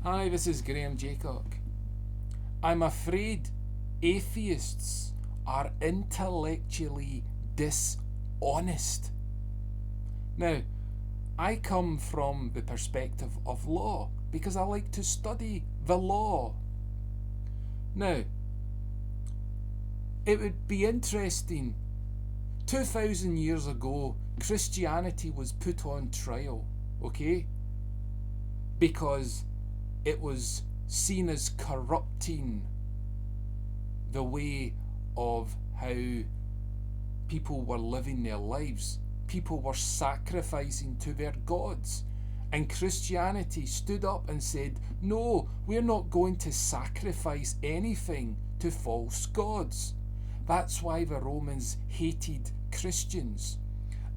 Hi, this is Graham Jeacocke. I'm afraid atheists are intellectually dishonest. Now, I come from the perspective of law because I like to study the law. Now, it would be interesting. 2,000 years ago, Christianity was put on trial, okay? Because it was seen as corrupting the way of how people were living their lives. People were sacrificing to their gods. And Christianity stood up and said, no, we're not going to sacrifice anything to false gods. That's why the Romans hated Christians.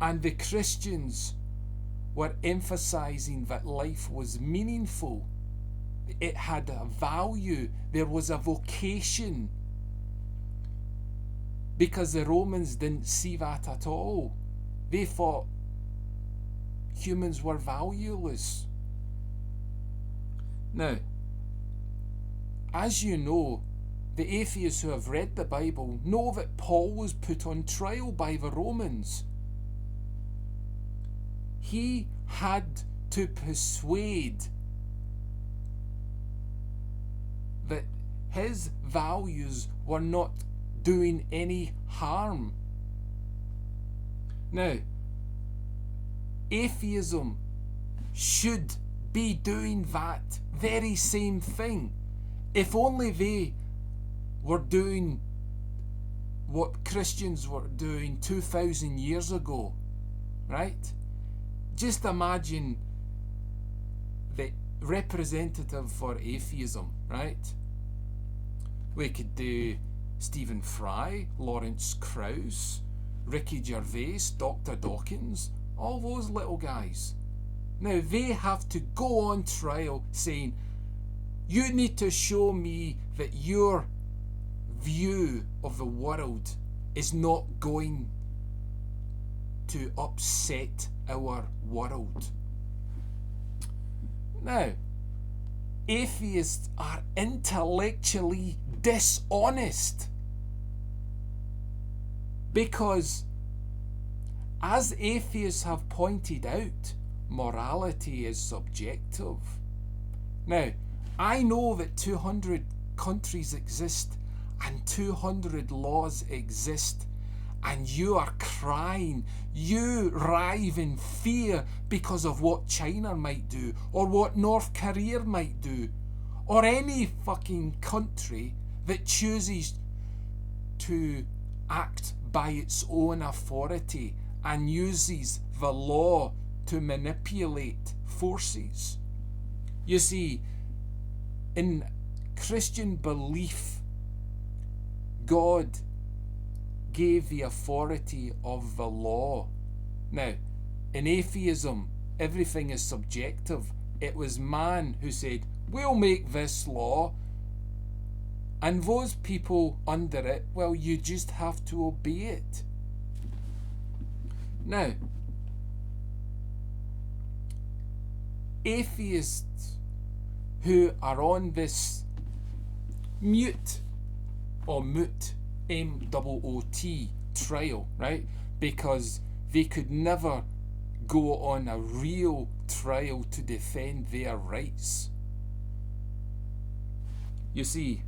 And the Christians were emphasizing that life was meaningful. It had a value. There was a vocation. Because the Romans didn't see that at all. They thought humans were valueless. Now, as you know, the atheists who have read the Bible know that Paul was put on trial by the Romans. He had to persuade that his values were not doing any harm. Now, atheism should be doing that very same thing. If only they were doing what Christians were doing 2,000 years ago, right? Just imagine the representative for atheism, right? We could do Stephen Fry, Lawrence Krauss, Ricky Gervais, Dr. Dawkins, all those little guys. Now they have to go on trial saying, you need to show me that your view of the world is not going to upset our world. Now, atheists are intellectually dishonest because, as atheists have pointed out, morality is subjective. Now, I know that 200 countries exist and 200 laws exist, and you are crying, you writhe in fear because of what China might do, or what North Korea might do, or any fucking country that chooses to act by its own authority and uses the law to manipulate forces. You see, in Christian belief, God gave the authority of the law. Now, in atheism, everything is subjective. It was man who said, we'll make this law, and those people under it, well, you just have to obey it. Now, atheists who are on this moot, M-O-O-T, trial, right? Because they could never go on a real trial to defend their rights. You see,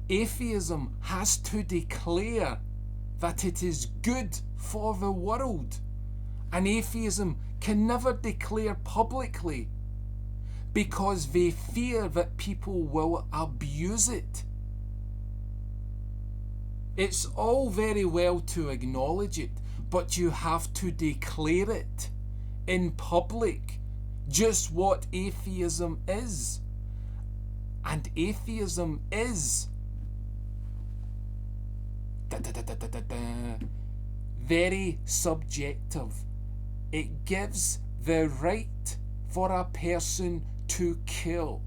atheism has to declare that it is good for the world. And atheism can never declare publicly because they fear that people will abuse it. It's all very well to acknowledge it, but you have to declare it in public, just what atheism is. And atheism is very subjective. It gives the right for a person to kill.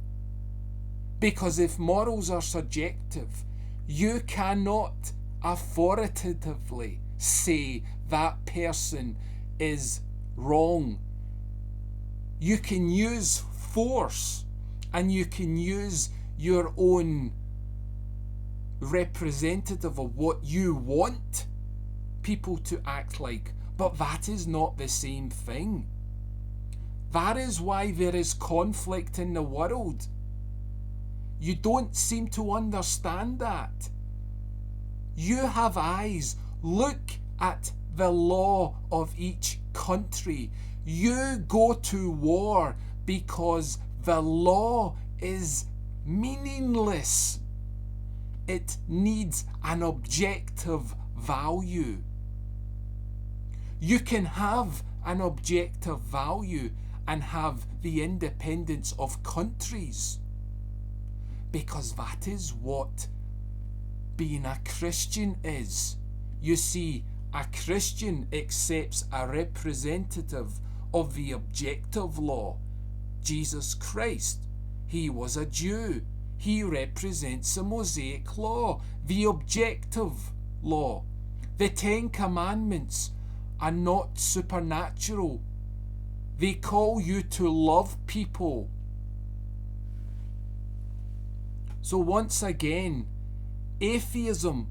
Because if morals are subjective, you cannot authoritatively say that person is wrong. You can use force, and you can use your own representative of what you want people to act like. But that is not the same thing. That is why there is conflict in the world. You don't seem to understand that. You have eyes. Look at the law of each country. You go to war because the law is meaningless. It needs an objective value. You can have an objective value and have the independence of countries, because that is what being a Christian is. You see, a Christian accepts a representative of the objective law. Jesus Christ, he was a Jew. He represents the Mosaic law, the objective law. The 10 Commandments are not supernatural. They call you to love people. So once again, atheism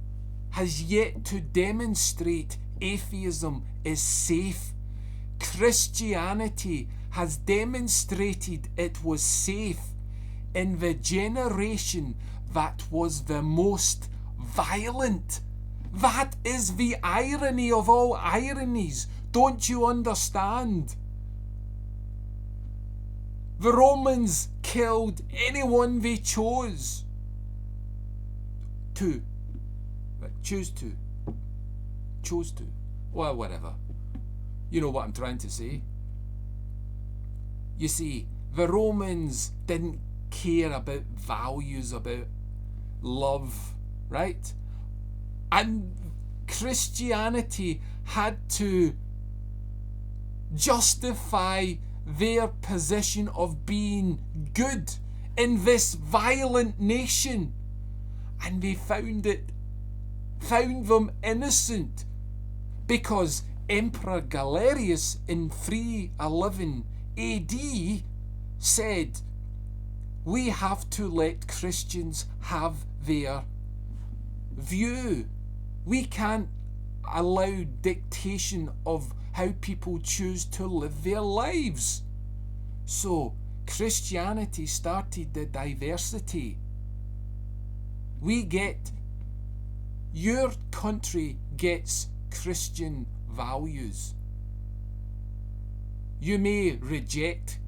has yet to demonstrate atheism is safe. Christianity has demonstrated it was safe in the generation that was the most violent. That is the irony of all ironies. Don't you understand? The Romans killed anyone they chose to. Chose to. Well, whatever. You know what I'm trying to say. You see, the Romans didn't care about values, about love, right? And Christianity had to justify their position of being good in this violent nation. And they found them innocent, because Emperor Galerius in 311 AD said, we have to let Christians have their view. We can't allow dictation of how people choose to live their lives. So Christianity started the diversity. Your country gets Christian values. You may reject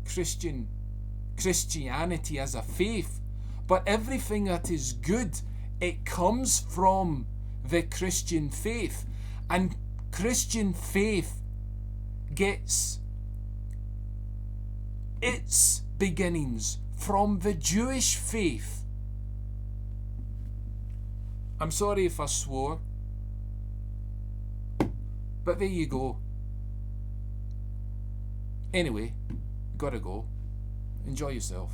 Christianity as a faith, but everything that is good, it comes from the Christian faith. And Christian faith gets its beginnings from the Jewish faith. I'm sorry if I swore, but there you go. Anyway, gotta go. Enjoy yourself.